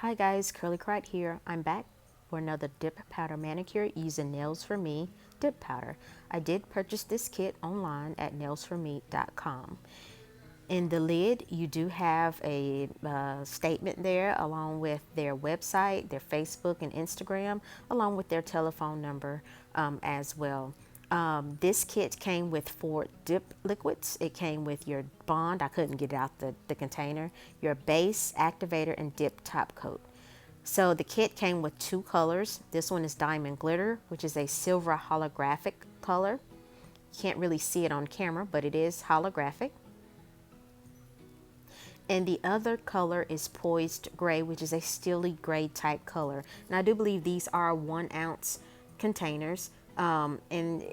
Hi guys, Curly Crite here. I'm back for another dip powder manicure using Nails For Me dip powder. I did purchase this kit online at nailsforme.com. In the lid, you do have a statement there along with their website, their Facebook and Instagram, along with their telephone number as well. This kit came with 4 dip liquids. It came with your bond. I couldn't get it out the container. Your base, activator, and dip top coat. So the kit came with 2 colors. This one is Diamond Glitter, which is a silver holographic color. Can't really see it on camera, but it is holographic. And the other color is Poised Gray, which is a steely gray type color. And I do believe these are 1 ounce containers. And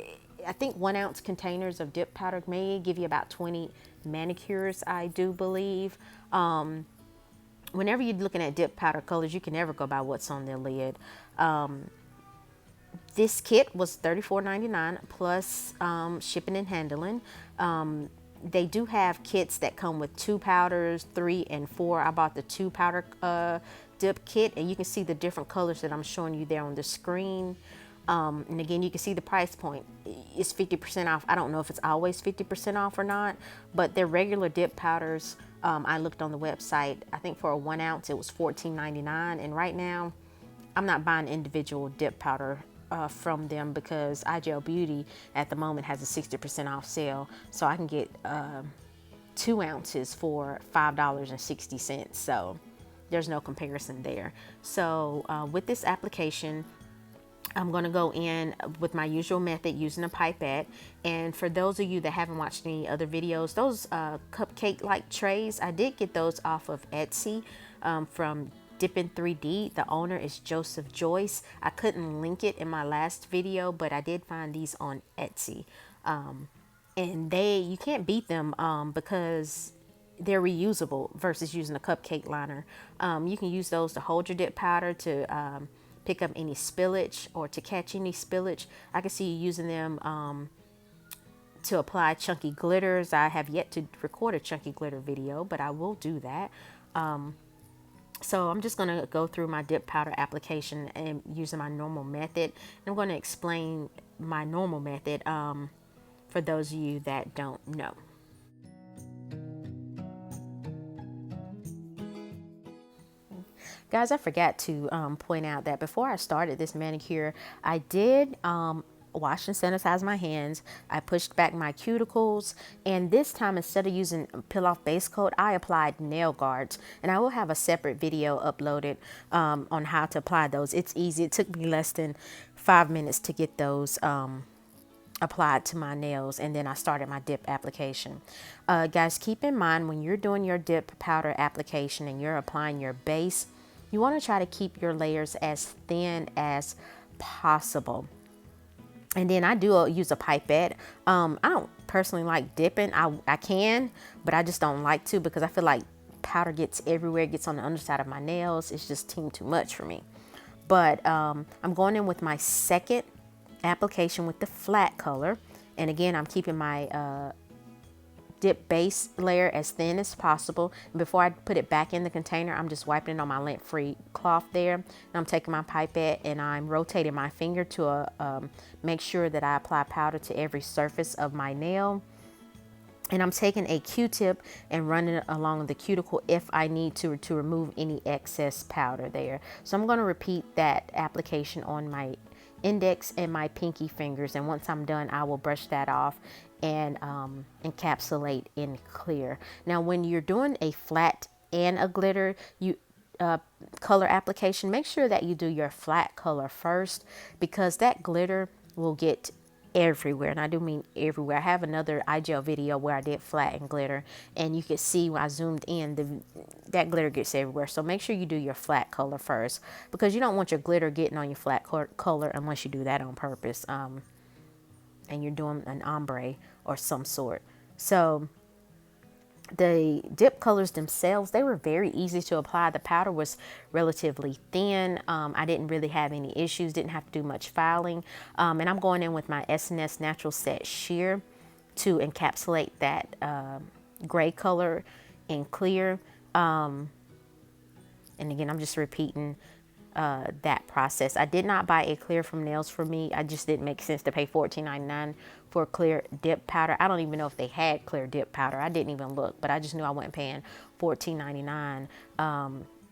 I think 1 ounce containers of dip powder may give you about 20 manicures, I do believe. Whenever you're looking at dip powder colors, you can never go by what's on their lid. This kit was $34.99 plus shipping and handling. They do have kits that come with 2 powders, 3 and 4. I bought the 2 powder dip kit, and you can see the different colors that I'm showing you there on the screen. And again, you can see the price point. It's 50% off. I don't know if it's always 50% off or not, but their regular dip powders, I looked on the website, I think for a 1 ounce it was $14.99, and right now I'm not buying individual dip powder from them because iGel Beauty at the moment has a 60% off sale, so I can get 2 ounces for $5.60. So there's no comparison there. So with this application, I'm going to go in with my usual method using a pipette. And for those of you that haven't watched any other videos, those cupcake like trays, I did get those off of Etsy from Dippin' 3D. The owner is Joseph Joyce. I couldn't link it in my last video, but I did find these on Etsy. And you can't beat them because they're reusable versus using a cupcake liner. You can use those to hold your dip powder, to pick up any spillage or to catch any spillage. I can see you using them to apply chunky glitters. I have yet to record a chunky glitter video, but I will do that. So I'm just going to go through my dip powder application and using my normal method. I'm going to explain my normal method for those of you that don't know. Guys, I forgot to point out that before I started this manicure, I did wash and sanitize my hands. I pushed back my cuticles, and this time, instead of using peel off base coat, I applied nail guards, and I will have a separate video uploaded on how to apply those. It's easy. It took me less than 5 minutes to get those applied to my nails, and then I started my dip application. Guys, keep in mind when you're doing your dip powder application and you're applying your base, you want to try to keep your layers as thin as possible. And then I do use a pipette. I don't personally like dipping. I can, but I just don't like to because I feel like powder gets everywhere, gets on the underside of my nails. It's just too much for me. But I'm going in with my second application with the flat color. And again, I'm keeping my dip base layer as thin as possible. And before I put it back in the container, I'm just wiping it on my lint-free cloth there. And I'm taking my pipette and I'm rotating my finger to make sure that I apply powder to every surface of my nail. And I'm taking a Q-tip and running it along the cuticle if I need to remove any excess powder there. So I'm going to repeat that application on my index and my pinky fingers, and once I'm done, I will brush that off and encapsulate in clear. Now when you're doing a flat and a glitter color application, make sure that you do your flat color first, because that glitter will get everywhere, and I do mean everywhere. I have another iGel video where I did flat and glitter, and you can see when I zoomed in, that glitter gets everywhere. So make sure you do your flat color first, because you don't want your glitter getting on your flat color unless you do that on purpose, and you're doing an ombre or some sort. So the dip colors themselves, they were very easy to apply. The powder was relatively thin. I didn't really have any issues, didn't have to do much filing. And I'm going in with my S&S Natural Set Sheer to encapsulate that gray color in clear. And again, I'm just repeating that process. I did not buy a clear from Nails For Me. I just didn't make sense to pay $14.99 for clear dip powder. I don't even know if they had clear dip powder. I didn't even look, but I just knew I wasn't paying $14.99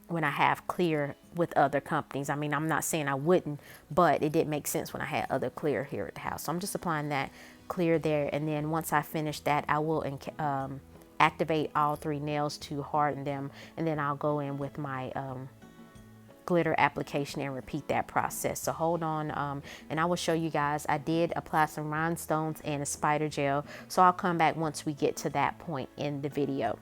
when I have clear with other companies. I mean, I'm not saying I wouldn't, but it didn't make sense when I had other clear here at the house. So I'm just applying that clear there. And then once I finish that, I will activate all 3 nails to harden them. And then I'll go in with my glitter application and repeat that process. So hold on, and I will show you guys. I did apply some rhinestones and a spider gel, so I'll come back once we get to that point in the video.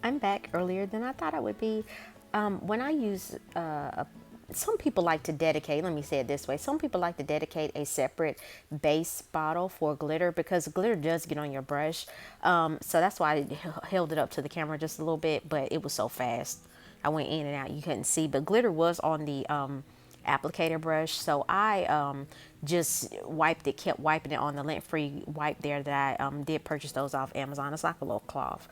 I'm back earlier than I thought I would be. When I use some people like to dedicate, let me say it this way, some people like to dedicate a separate base bottle for glitter because glitter does get on your brush. So that's why I held it up to the camera just a little bit, but it was so fast. I went in and out, you couldn't see, but glitter was on the applicator brush. So I just wiped it, kept wiping it on the lint-free wipe there that I did purchase those off Amazon. It's like a little cloth.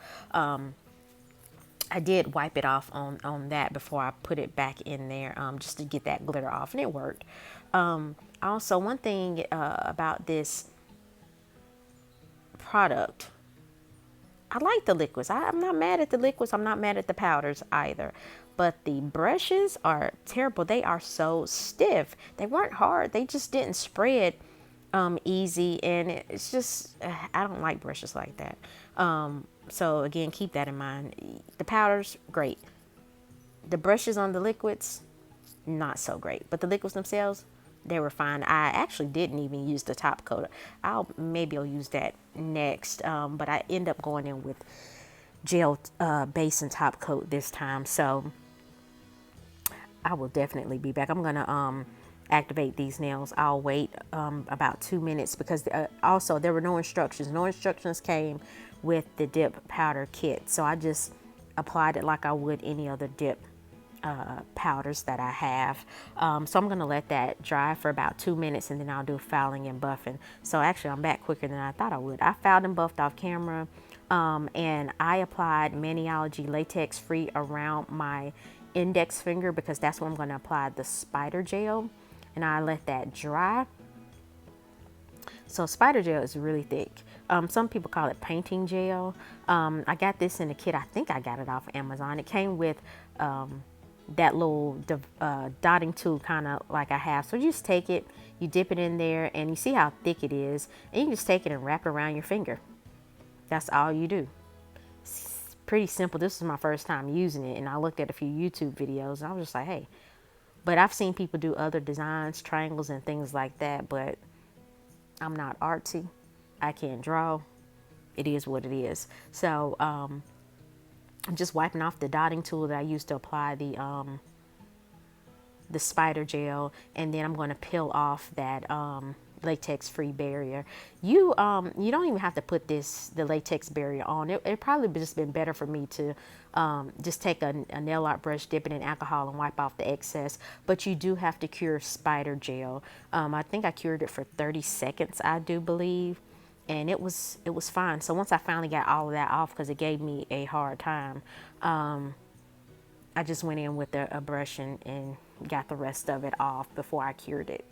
I did wipe it off on that before I put it back in there just to get that glitter off, and it worked. Also, one thing about this product, I like the liquids. I'm not mad at the liquids. I'm not mad at the powders either. But the brushes are terrible. They are so stiff. They weren't hard. They just didn't spread easy. And it's just, I don't like brushes like that. So again, keep that in mind. The powders, great. The brushes on the liquids, not so great. But the liquids themselves, they were fine. I actually didn't even use the top coat. Maybe I'll use that next. But I end up going in with gel base and top coat this time. So I will definitely be back. I'm gonna activate these nails. I'll wait about 2 minutes because also there were no instructions. No instructions came with the dip powder kit. So I just applied it like I would any other dip powders that I have. So I'm going to let that dry for about 2 minutes, and then I'll do filing and buffing. So actually I'm back quicker than I thought I would. I filed and buffed off camera, and I applied Maniology latex free around my index finger because that's where I'm going to apply the spider gel, and I let that dry. So spider gel is really thick. Some people call it painting gel. I got this in a kit. I think I got it off Amazon. It came with that little dotting tool, kind of like I have. So you just take it, you dip it in there, and you see how thick it is. And you can just take it and wrap it around your finger. That's all you do. It's pretty simple. This is my first time using it, and I looked at a few YouTube videos, and I was just like, hey. But I've seen people do other designs, triangles and things like that, but I'm not artsy. I can't draw. It is what it is. So I'm just wiping off the dotting tool that I used to apply the spider gel, and then I'm going to peel off that latex free barrier. You don't even have to put the latex barrier on. It probably just been better for me to just take a nail art brush, dip it in alcohol, and wipe off the excess. But you do have to cure spider gel. I think I cured it for 30 seconds, I do believe, and it was fine. So once I finally got all of that off, because it gave me a hard time, I just went in with a brush and got the rest of it off before I cured it.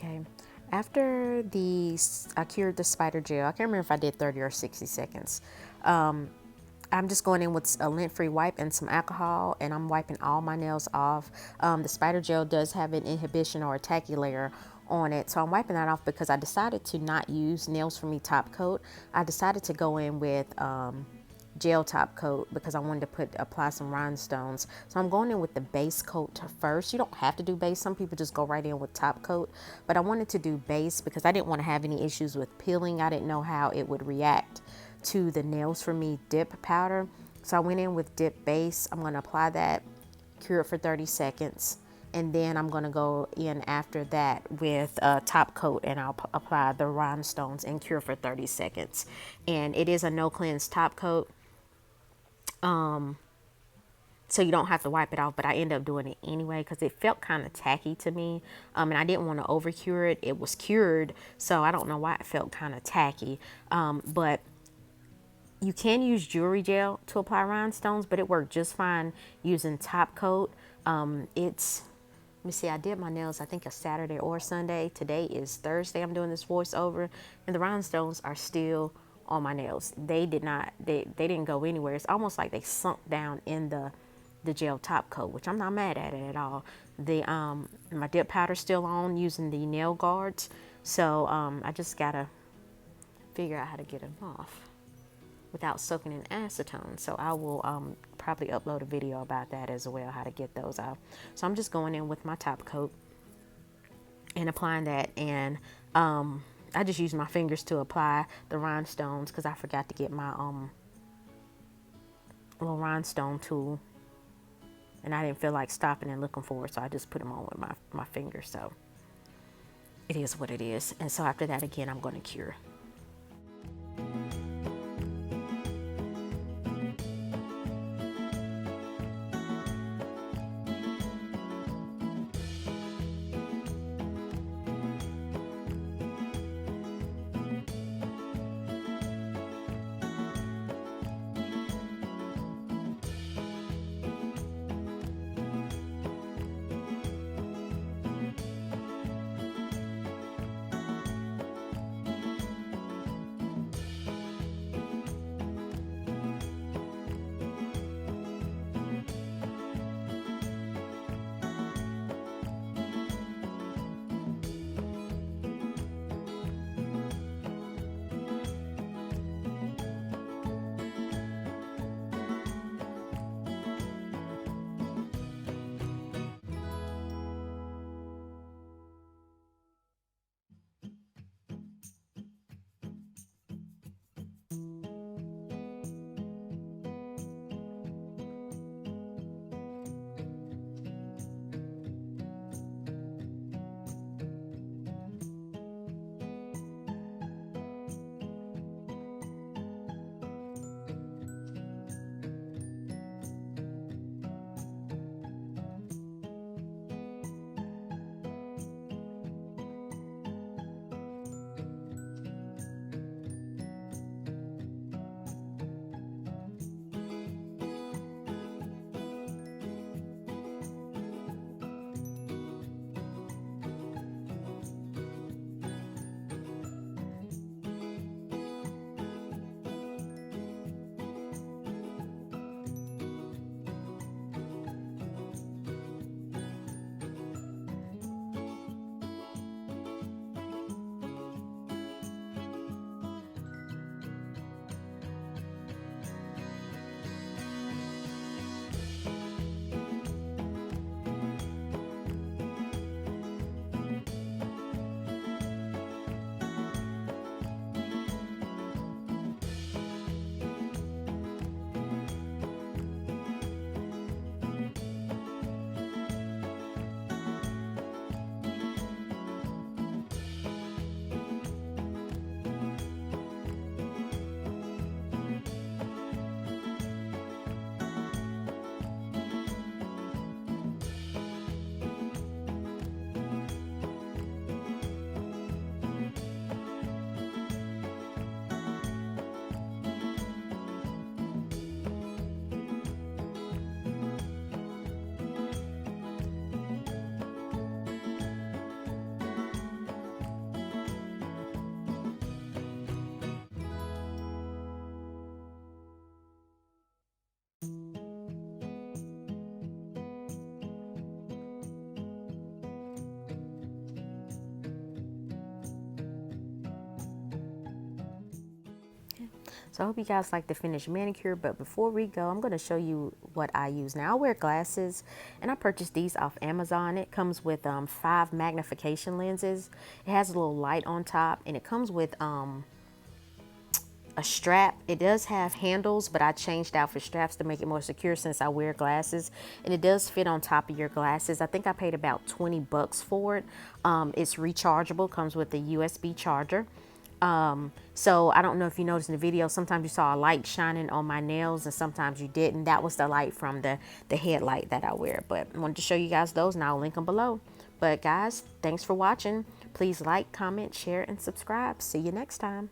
Okay, after I cured the spider gel, I can't remember if I did 30 or 60 seconds. I'm just going in with a lint-free wipe and some alcohol, and I'm wiping all my nails off. The spider gel does have an inhibition or a tacky layer on it, so I'm wiping that off because I decided to not use Nails For Me top coat. I decided to go in with gel top coat because I wanted to apply some rhinestones. So I'm going in with the base coat first. You don't have to do base. Some people just go right in with top coat, but I wanted to do base because I didn't want to have any issues with peeling. I didn't know how it would react to the Nails For Me dip powder. So I went in with dip base. I'm going to apply that, cure it for 30 seconds, and then I'm going to go in after that with top coat, and I'll apply the rhinestones and cure for 30 seconds. And it is a no cleanse top coat, so you don't have to wipe it off, but I end up doing it anyway because it felt kind of tacky to me, and I didn't want to over cure it. It was cured, so I don't know why it felt kind of tacky, but you can use jewelry gel to apply rhinestones, but it worked just fine using top coat. Let me see, I did my nails, I think a Saturday or Sunday. Today is Thursday. I'm doing this voiceover, and the rhinestones are still on my nails. They didn't go anywhere. It's almost like they sunk down in the gel top coat, which I'm not mad at it at all. My dip powder's still on using the nail guards, so I just gotta figure out how to get them off without soaking in acetone. So I will probably upload a video about that as well, how to get those off. So I'm just going in with my top coat and applying that, and I just use my fingers to apply the rhinestones because I forgot to get my little rhinestone tool, and I didn't feel like stopping and looking for it, so I just put them on with my fingers. So it is what it is. And so after that, again, I'm going to cure. So I hope you guys like the finished manicure, but before we go, I'm going to show you what I use. Now I wear glasses, and I purchased these off Amazon. It comes with 5 magnification lenses. It has a little light on top, and it comes with a strap. It does have handles, but I changed out for straps to make it more secure since I wear glasses, and it does fit on top of your glasses. I think I paid about 20 bucks for it. It's rechargeable, comes with a USB charger. So I don't know if you noticed in the video, sometimes you saw a light shining on my nails and sometimes you didn't. That was the light from the headlight that I wear. But I wanted to show you guys those, and I'll link them below. But guys, thanks for watching. Please like, comment, share, and subscribe. See you next time.